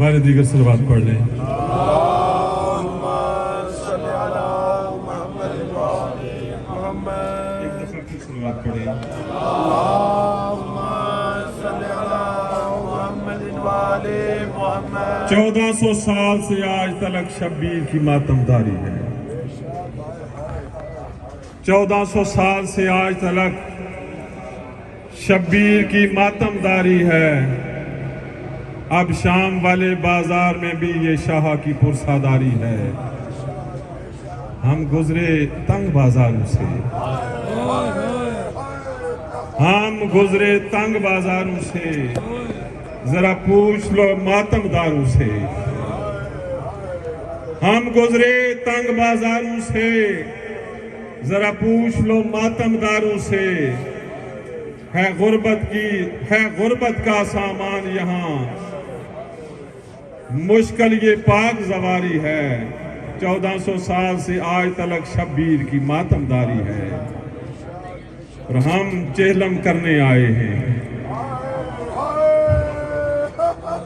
बारे दीगर सलवात पढ़ लें। एक दफा फिर सलवात पढ़ें। 1400 साल से आज तक शब्बीर की मातमदारी है। 1400 साल से आज तक शब्बीर की मातमदारी है। अब शाम वाले बाजार में भी ये शाह की पुरसादारी है। हम गुजरे तंग बाजारों से, हम गुजरे तंग बाजारों से, जरा पूछ लो मातमदारों से। हम गुजरे तंग बाजारों से, जरा पूछ लो मातमदारों से। है गुर्बत का सामान यहाँ, मुश्किल ये पाक जवारी है। 1400 साल से आज तक शब्बीर की मातमदारी है और हम चेहलम करने आए हैं।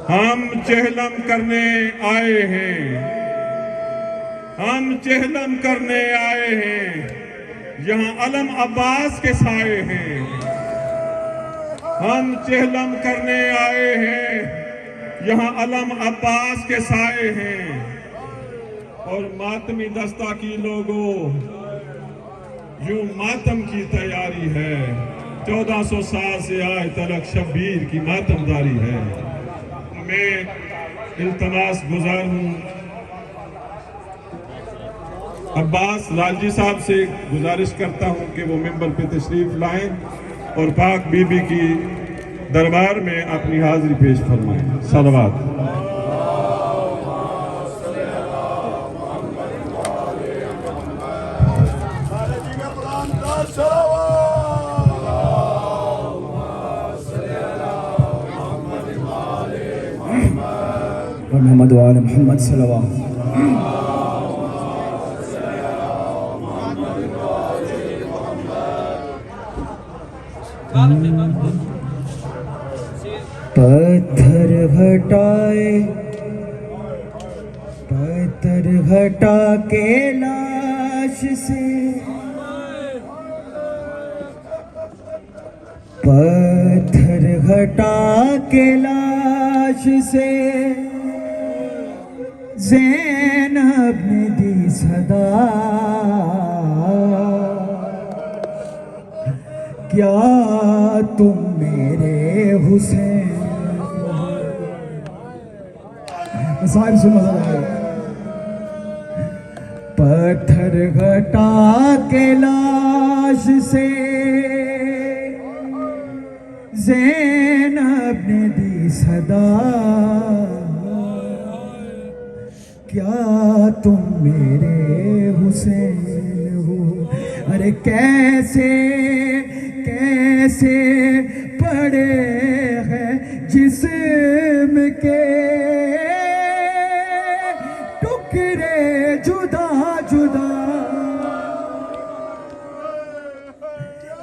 हम चेहलम करने आए हैं। हम चेहलम करने आए हैं। यहाँ अलम अब्बास के साए हैं। हम चेहलम करने आए हैं। यहाँ अलम अब्बास के साए हैं और मातमी दस्ता की लोगों यूं मातम की तैयारी है। 1400 साल से आज तक शब्बीर की मातमदारी है। मैं इल्तमास गुजार हूँ, अब्बास लालजी साहब से गुजारिश करता हूँ कि वो मिंबर पे तशरीफ लाएं और पाक बीबी की दरबार में अपनी हाजिरी पेश फरमाएं। सलवात। मोहम्मद व आले मोहम्मद सल्लल्लाहु। पत्थर हटा के लाश से, पत्थर हटा के लाश से ज़ैनब ने दी सदा। क्या तुम मेरे हुसैन, साहिब सुनो जरा। पत्थर हटा के लाश से ज़ैनब ने दी सदा। क्या तुम मेरे हुसैन हो। अरे कैसे कैसे पड़े हैं जिस्म के टुकड़े जुदा जुदा।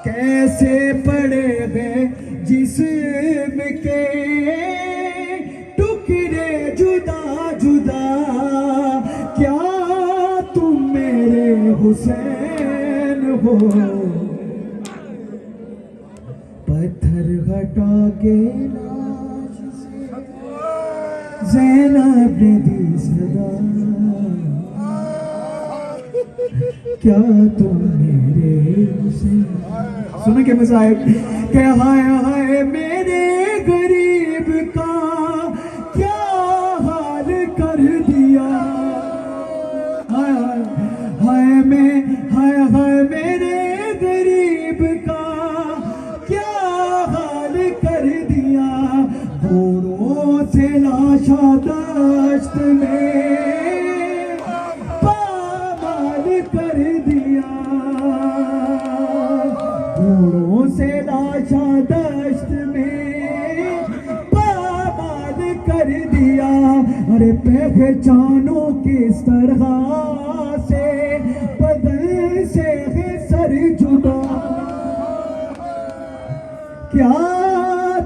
कैसे पड़े हैं जिस्म के टुकड़े जुदा जुदा। क्या तुम मेरे हुसैन हो। पत्थर हटा के लाश से ज़ैनब ने दी सदा। क्या तुम मेरे हुसैन। सुनो क्या मज़ाक। क्या हाय हाय मेरे गरीब का क्या हाल कर दिया। हाय हाय हाय हाय मेरे गरीब का क्या हाल कर दिया। घोड़ों से लाशा दश्त में पामाल कर दिया। घोड़ों से लाशा दश्त में पामाल कर दिया। अरे पहचानो किस तरह से बदन से है सर जुदा। क्या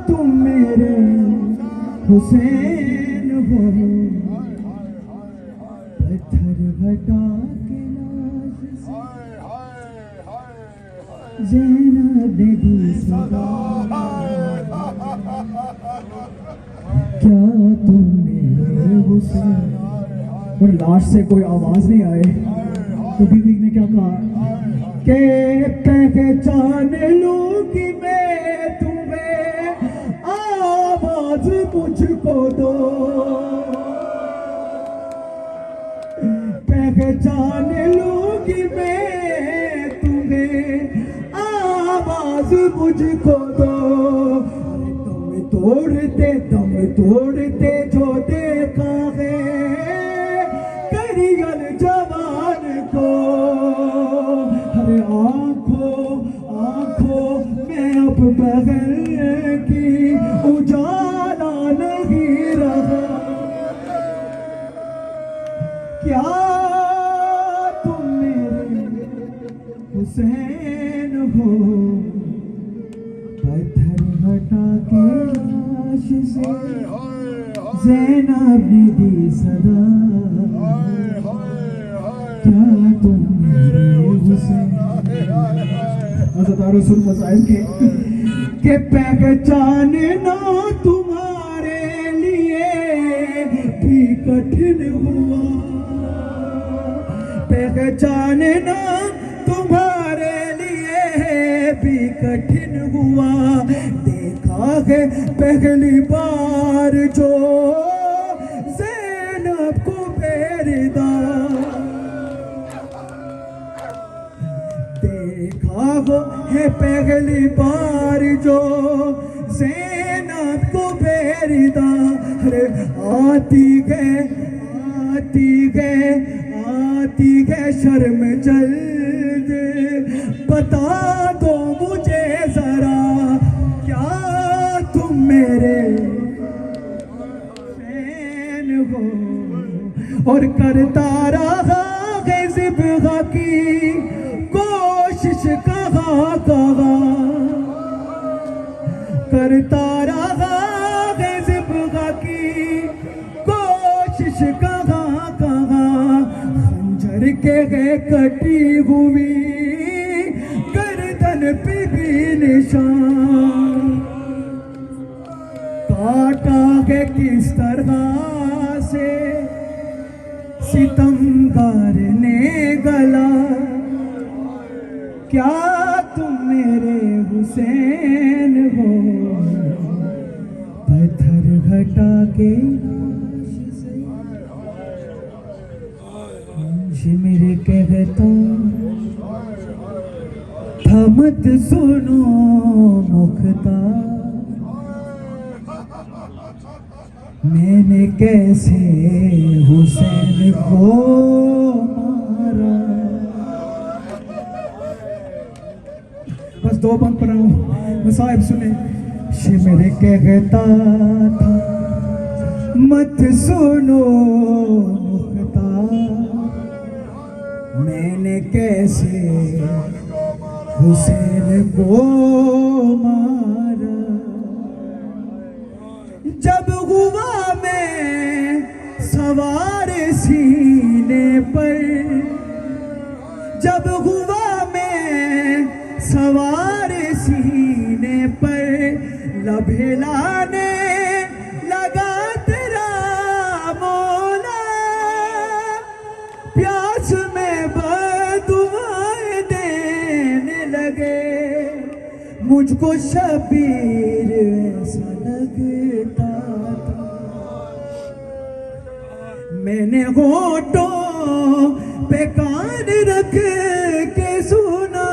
तुम मेरे हुसैन हो पत्थर हटा के लाश से ज़ैनब ने दी सदा क्या तुम मेरे हुसैन। और लाश से कोई आवाज नहीं आए तो बीबी ने क्या कहा के पहचान लूंगी मैं तुम्हें आवाज मुझको दो पहचान लूंगी मैं तुम्हें आवाज मुझको दो। दम तोड़ते जो देखा है करियल जवान को हरे आंखों में अब बगल की उजाला नहीं रहा क्या तुम मेरे हुसैन हो पत्थर हटा के लाश से ज़ैनब ने दी सदा क्या तुम मेरे हुसैन। रसूल मसाइल के पहचानना तुम्हारे लिए भी कठिन हुआ पहचानना तुम्हारे लिए भी कठिन हुआ। देखा है पहली बार जो ज़ैनब को बेरिदा देखा है पहली बार जो ज़ैनब को बेरिदा अरे आती है शर्म जल्द बता दो मुझे जरा क्या तुम मेरे फैन हो और करता रहा है ज़िब्गा की कोशिश कहाँ करता रहा है ज़िब्गा की कोशिश कहाँ खंजर के है कटी हुई गर्दन पे भी निशान काटा है किस तरह से सितमगार ने गला क्या तुम मेरे हुसैन हो पत्थर हटा के मेरे कहता था मत सुनो मुख्ता मैंने कैसे हुसैन को मारा। बस दो बंद पर मसाइब सुने मेरे कहता था मत सुनो मुख्ता मैंने कैसे हुसैन को मारा। जब हुआ मैं सवार सीने पर जब हुआ मैं सवार सीने पर लभिलाने लगा तेरा मौला प्यास में बदुआएं देने लगे मुझको शबीर ऐसा लगता था। मैंने होठों पे कान रख के सुना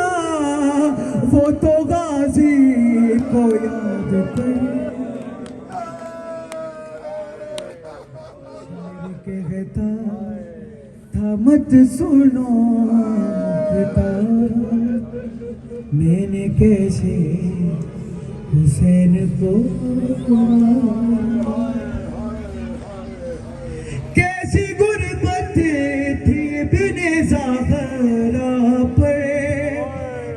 वो तो गाजी को याद कर कहता था मत सुनो पिता मैंने कैसे हुसैन को कैसी गुर्बत थी बिने ज़हरा पर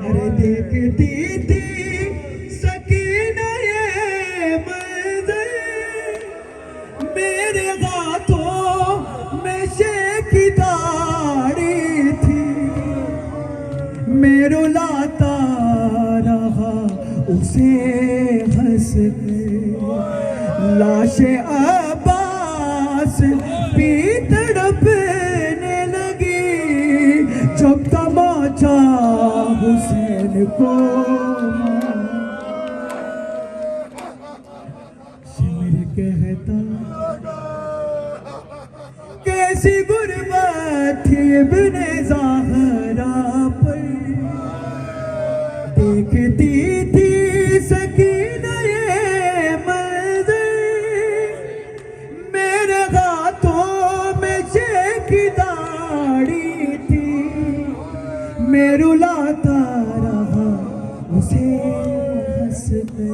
अरे देखती थी सकीना ये मंजर मेरे मैं रुलाता रहा उसे हंस के, लाशे अब्बास भी तड़पने लगी जब तमाचा हुसैन को शिमर कहता कैसी गुर्बत थी इब्ने ज़हरा पर, देखती थी सकीना ये मंज़र, मेरे हाथों में शेख की दाढ़ी थी, मैं रुलाता रहा उसे हंस के,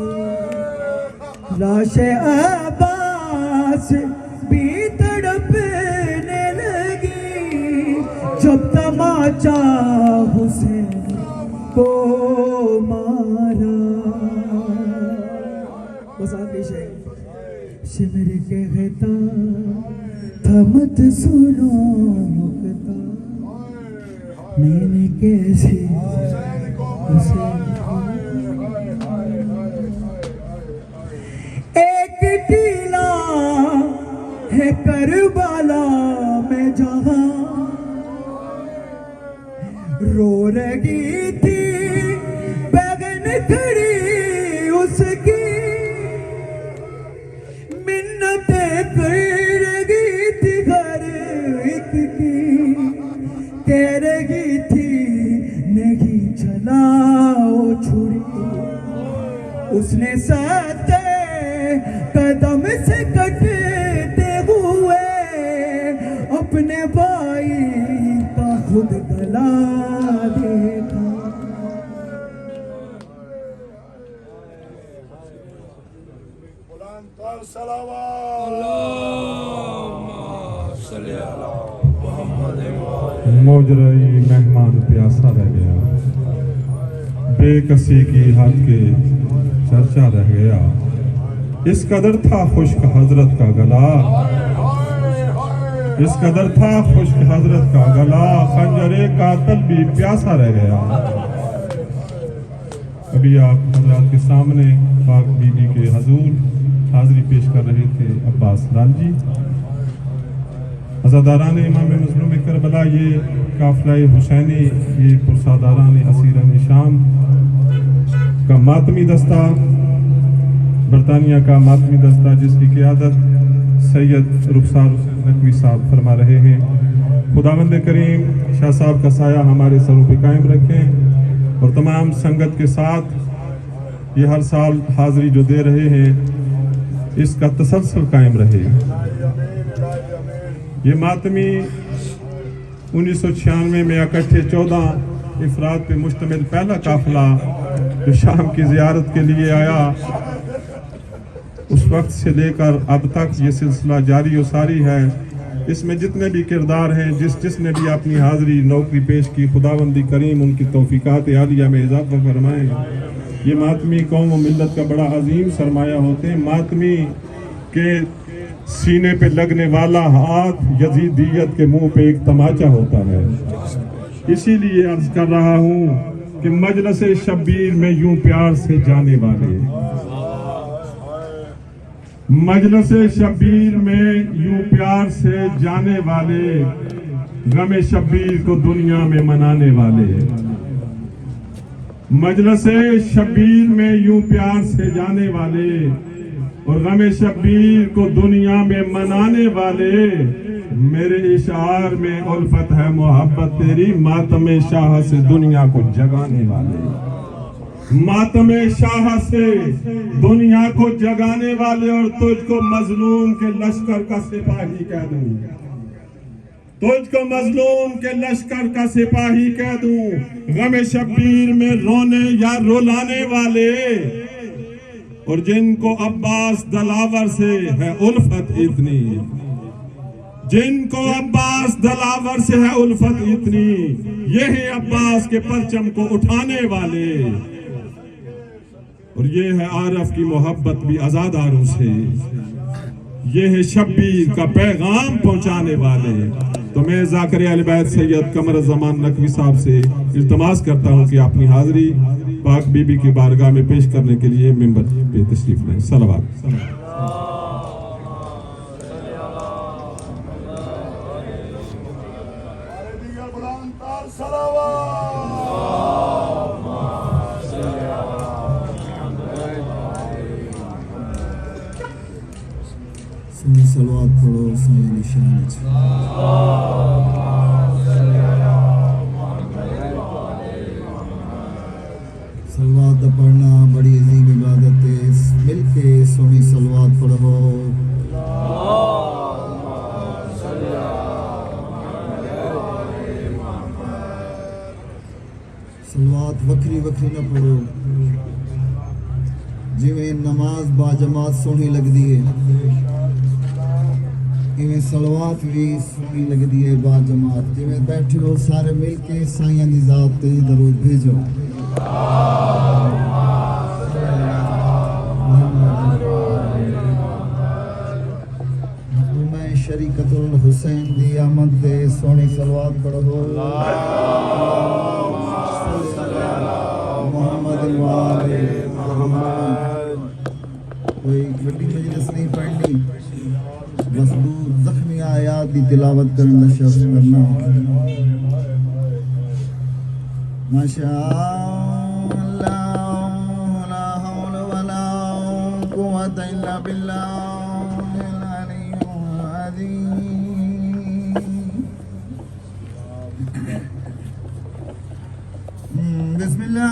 लाशे अब्बास भी तड़पने लगी जब तमाचा हुसैन को मारा। बस आखिरी शेर शिमर कहता था मत सुनो मुकता, मैंने कैसे हुसैन एक टीला है करबला में जहां रो रही थी बहन खड़ी उसकी, मिन्नतें कर रही थी हर एक की, कह रही थी नहीं चलाओ छुरी, उसने सत्य कदम से कटते हुए अपने भाई का खुद गला देखा। मोजराई मेहमान प्यासा रह गया, बेकसी की हाथ के चर्चा रह गया, इस कदर था खुश्क हजरत का गला, इस कदर था खुश्क हजरत का गला, खंजरे कातल भी प्यासा रह गया। अभी आप हजरत के सामने पाक बीबी के हजूर हाजिरी पेश कर रहे थे अब्बास लाल जी। अज़ादारान इमाम मज़लूम करबला, ये काफ़िला हुसैनी, ये पुरसादारान असीरान शाम का मातमी दस्ता, बरतानिया का मातमी दस्ता, जिसकी क़ियादत सैयद रुखसार नकवी साहब फरमा रहे हैं। खुदावंद करीम शाह साहब का साया हमारे सरों पे कायम रखें और तमाम संगत के साथ ये हर साल हाज़िरी जो दे रहे हैं इसका तसलसल कायम रहे। ये मातमी 1996 में इकट्ठे 14 अफराद पे मुश्तमिल पहला काफिला जो शाम की ज़ियारत के लिए आया, उस वक्त से लेकर अब तक ये सिलसिला जारी और सारी है। इसमें जितने भी किरदार हैं, जिसने भी अपनी हाज़िरी नौकरी पेश की, खुदावंदी करीम उनकी तौफीकात आलिया में इजाफा फरमाएं। ये मातमी कौम व मिल्लत का बड़ा अजीम सरमाया होते हैं। मातमी के सीने पे लगने वाला हाथ यजीदियत के मुंह पे एक तमाचा होता है। इसीलिए अर्ज कर रहा हूँ कि मजलिस शब्बीर में यूं प्यार से जाने वाले, मजलिस शब्बीर में यूं प्यार से जाने वाले, गम शब्बीर को दुनिया में मनाने वाले, मजलिस शब्बीर में यूं प्यार से जाने वाले और गम शब्बीर को दुनिया में मनाने वाले, मेरे इशार में उल्फत है मोहब्बत तेरी, मातम शाह से दुनिया को जगाने वाले, मातम शाह से दुनिया को जगाने वाले। और तुझको मजलूम के लश्कर का सिपाही कह दूं, तुझको मजलूम के लश्कर का सिपाही कह दूं, गम शब्बीर में रोने या रुलाने वाले, और जिनको अब्बास दलावर से है उल्फत इतनी, जिनको अब्बास दलावर से है उल्फत इतनी, ये है अब्बास के परचम को उठाने वाले, और ये है आरफ की मोहब्बत भी आजादारों से, ये है शब्बीर का पैगाम पहुंचाने वाले। तो मैं ज़ाकरिया अली बैत सैयद कमर ज़मान नकवी साहब से इल्तमास करता हूँ कि अपनी हाज़री पाक बीबी की बारगाह में पेश करने के लिए मिंबर पे तशरीफ लाएं। सलावत। सोनी सलवात पढ़ो सोनी निशान सलवात दा पढ़ना बड़ी अजीम इबादत है। मिलके सोनी सलवात पढ़ो। सलवात वखरी वखरी ना पढ़ो, जिवें नमाज बाजमात सोहनी लगदी है इवें सलवात भी सोहनी लगदी है बाजमात। जिवें बैठे हो सारे मिल के साईं दी ज़ात ते दरूद भेजो। मैं शरीकतुल हुसैन दी आमद दे सोहनी सलवात पढ़ो। मोहम्मद वाले कोई बड़ी मजलिस नहीं पढ़नी, बस दूर जख्मी आयात की तिलावत करना शर्त करना। माशाअल्लाह ला हौला वला कुव्वता इल्ला बिल्लाहिल अलिय्यिल अज़ीम। बिस्मिल्लाह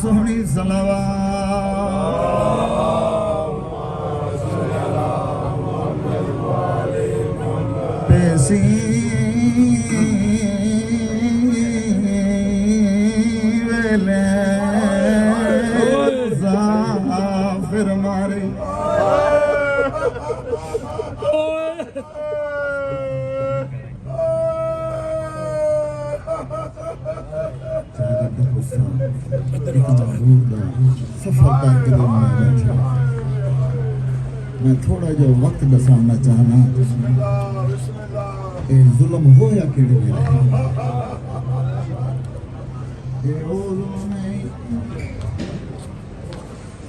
सोहनी सलावत पेशी वेले फिर मारे सफर करके मैं थोड़ा जो वक्त दसाना चाहना जुल्म हो या केड़े वेले ओ जुल्म नहीं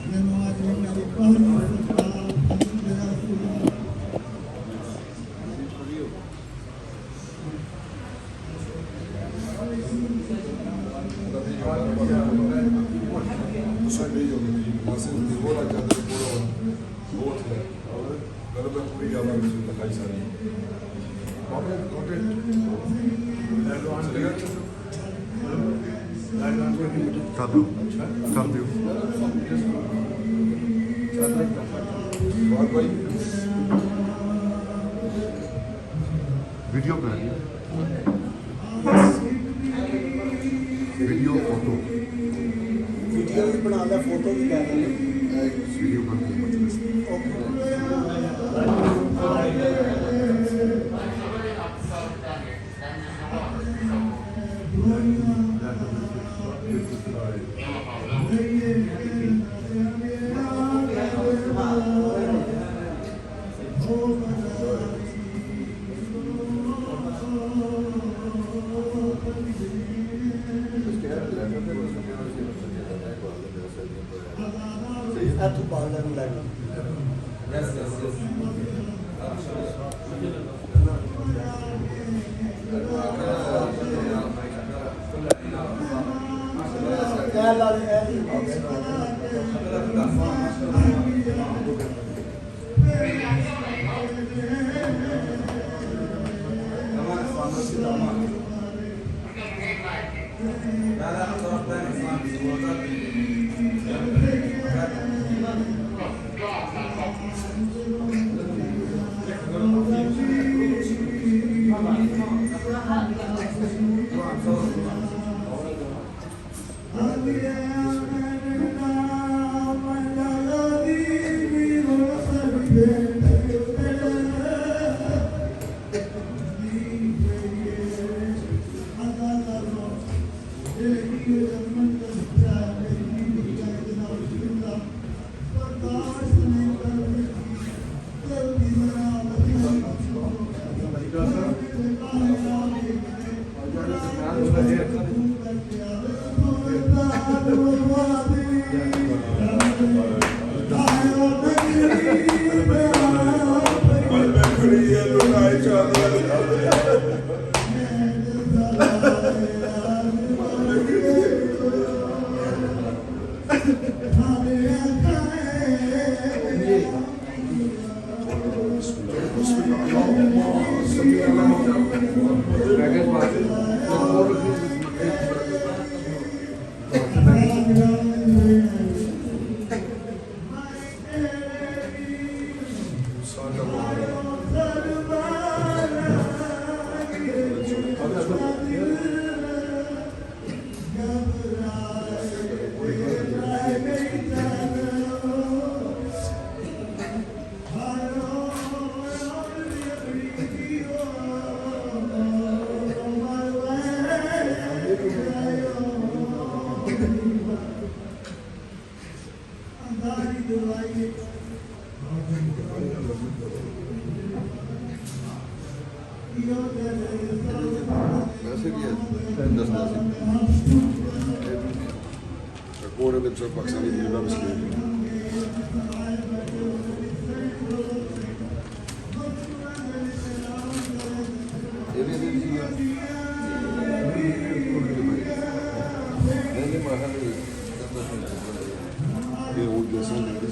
मैनू आज मेरी पहली कर दो वीडियो बना लिया वीडियो फोटो वीडियो भी बना लिया फोटो भी ले लिया वीडियो बन गई ਵੈਸੇ ਕੀ ਹੈ ਦੱਸਦਾ ਸੀ ਰਿਪੋਰਟ ਵਿੱਚ ਪਾਕਿਸਤਾਨੀ ਜਿਹੜਾ ਮਸਲੇ ਇਹ ਵੀ ਸੀ ਇਹਨੇ ਮਾਹਰ ਇਹ ਉਹ ਜੈਸੇ ਦੇ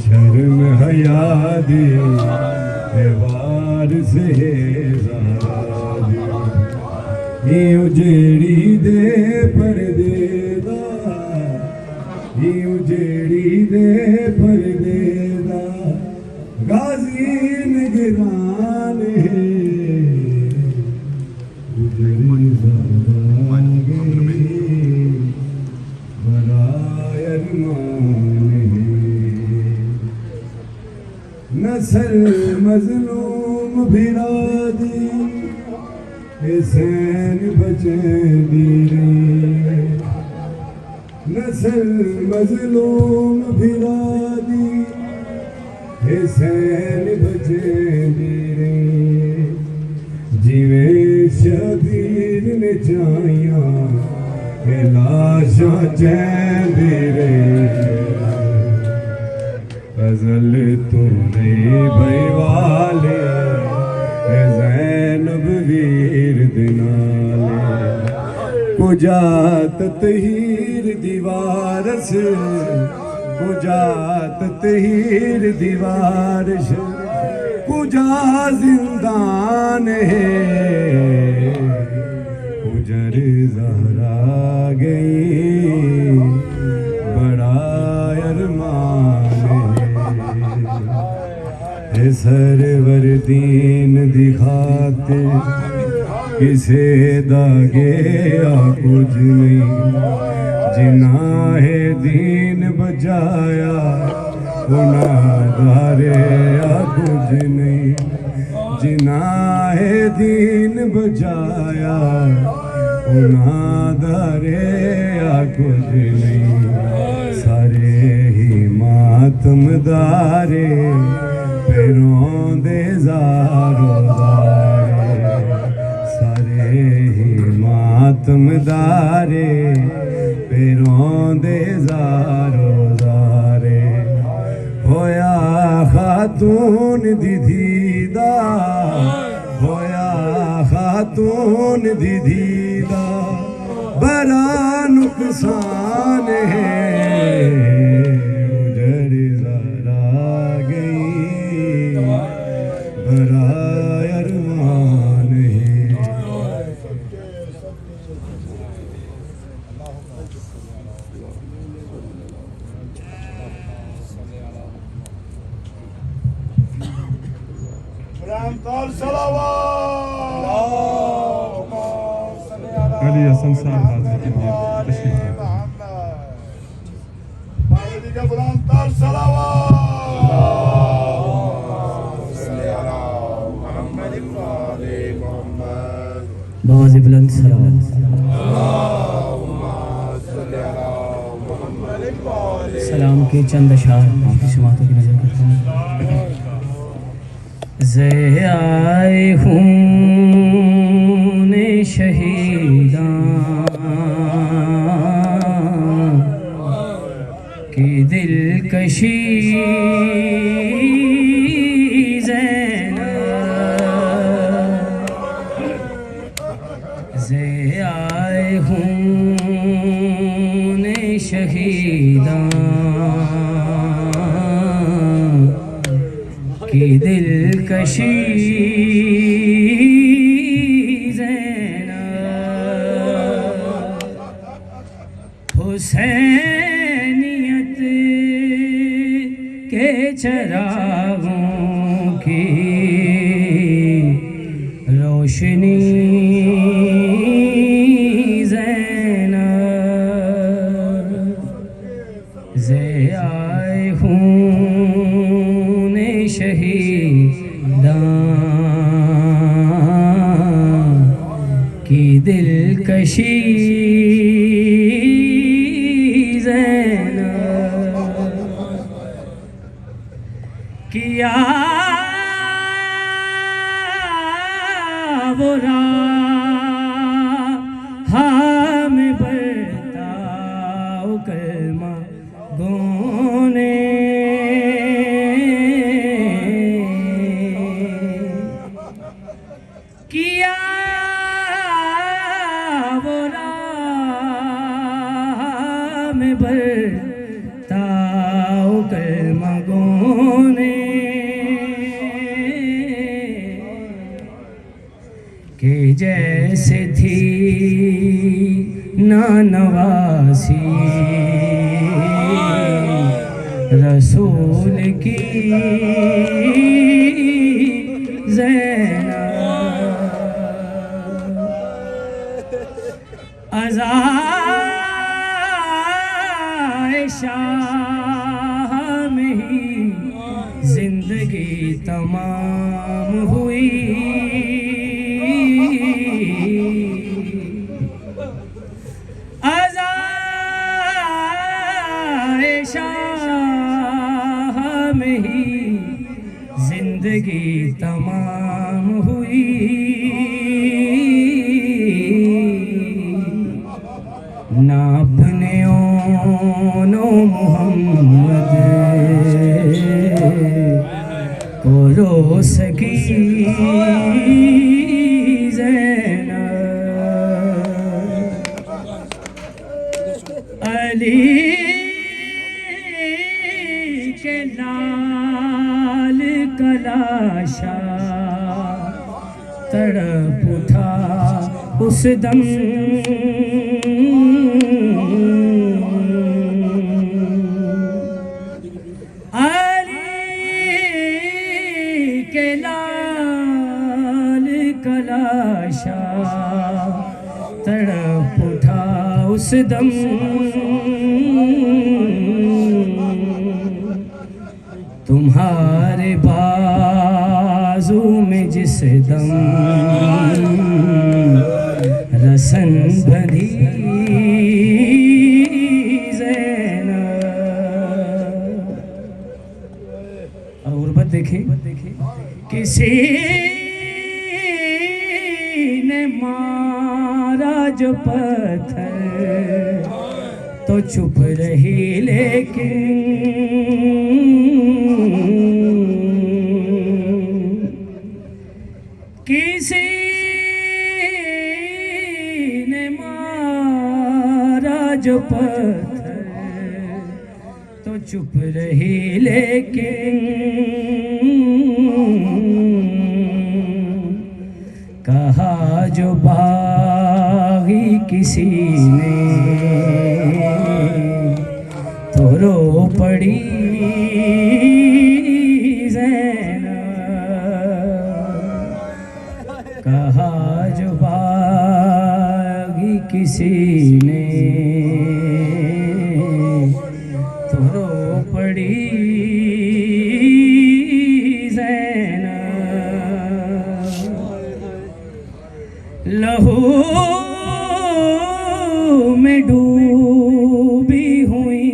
शर्म हया दे वार से उजेड़ी दे पर्दे दा उजेड़ी दे पर्दे दा गाजी निगरान है उजड़ी बड़ा अरमान नसर मजलूम बिरादी हुसैन बचेंदी रे नसर मजलूम बिरादी हुसैन बचेंदी रे जिवे शबीर ने चाहिया लाशा चैंदी रे गजल तूने भई वाले ज़ैनब वीर दिनाले कुजात तहीर दीवारस कुजात तहीर दीवारस कुजा जिंदान है उजर ज़हरा गई बड़ा अरमान सरवर दीन दिखाते किसे दागे या कुछ नहीं जिना है दीन बजाया गुनाहगारे या कुछ नहीं जिना है दीन बजाया गुनाहगारे या कुछ नहीं सारे ही मातमदारे पैरों दे ज़ारो ज़ारे सारे ही मातमदारे पैरों दे ज़ारो ज़ारे होया खातून दीदा होया खातून दीदा बड़ा नुकसान है अली हसन साहब हाजिर के लिए तशरीफ बहुत ही बुलंद सलावत सलाम के चंद अशार आपकी समातों की नजर करता हूँ ज़े आए हूँ ने शहीदां की दिलकशी ज़े आए हूँ ने शहीदां की दिलकशी ज़ैनब हुसैनियत के चरागों की रोशनी आए खून शहीदां की दिलकशी ज़ैनब किया वो राह में बरताओ कलमा गोने किया वो राह में बरताओ कलमा गोने के जैसे थी ना नवासी रसूल की ज़ैनब अज़ाए शाह में ही जिंदगी तमाम हुई अज़ाए शाह में ही जिंदगी तमाम हुई ना अपने ओनो मोहम्मद को रो सकी ज़ैनब अली के लाल कलाशा तड़प उठा उस दम अली के लाल कलाशा तड़प उठा उस दम तुम्हारे बाजू में जिस दम रसन बंधी ज़ैनब और गुरबत देखें किसी ने मारा जो पत्थर तो चुप रही लेकिन किसी ने मारा जो पत्थर तो चुप रही लेकिन कहा जो बागी किसी ने तो रो पड़ी कहा जो बागी किसी ने तो रो पड़ी ज़ैनब लहू में डूबी हुई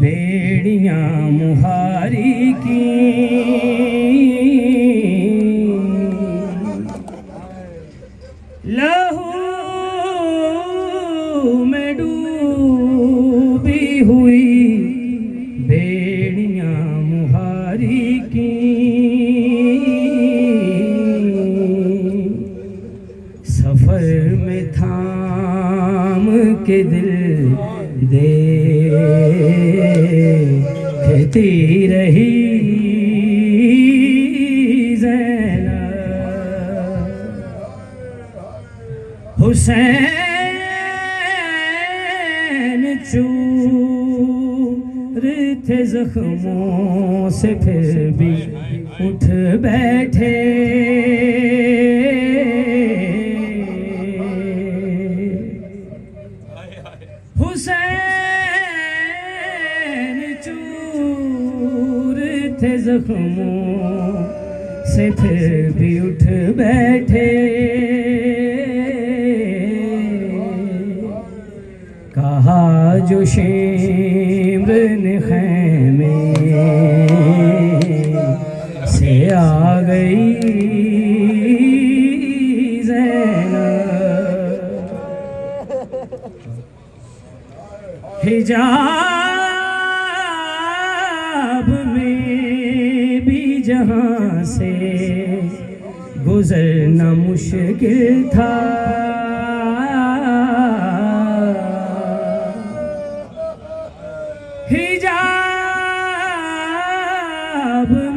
बेड़ियां मुहारी की लहू में डूबी हुई बेड़ियां मुहारी की सफर में थाम के दिल देखती रही हुसैन चूर थे जख्मों से फिर भी उठ बैठे। हुसैन चूर थे जख्मों से फिर भी उठ बैठे। कहा जो शेम्र ने खैमे से आ गई हिजाब में भी जहां से गुजरना मुश्किल था। हिजाब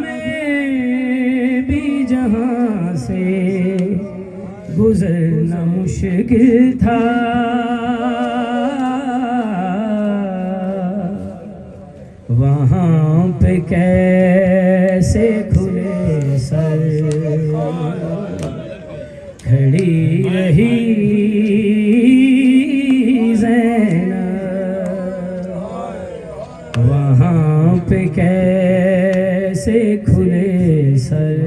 में भी जहां से गुजरना मुश्किल था। वहाँ पे कैसे खुले सर खड़ी रही ज़ैनब। वहाँ पे कैसे खुले सर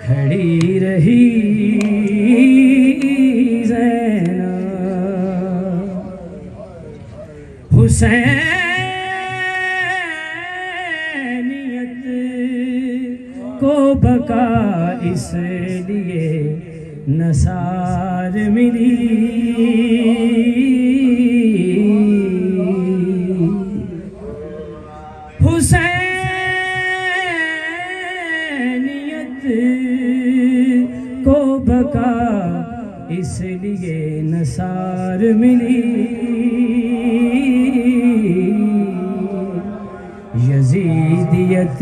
खड़ी रही हुसैनियत को बका इसलिए नसार मिली। हुसैनियत को बका इसलिए नसार मिली। यजीदियत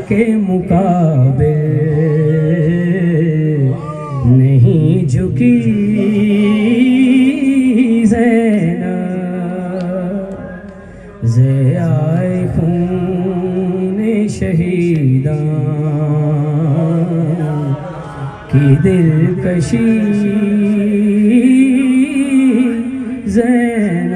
के मुकाबिल नहीं झुकी ज़ैनब। ज़ियाए खूने शहीदां की दिलकशी ज़ैनब।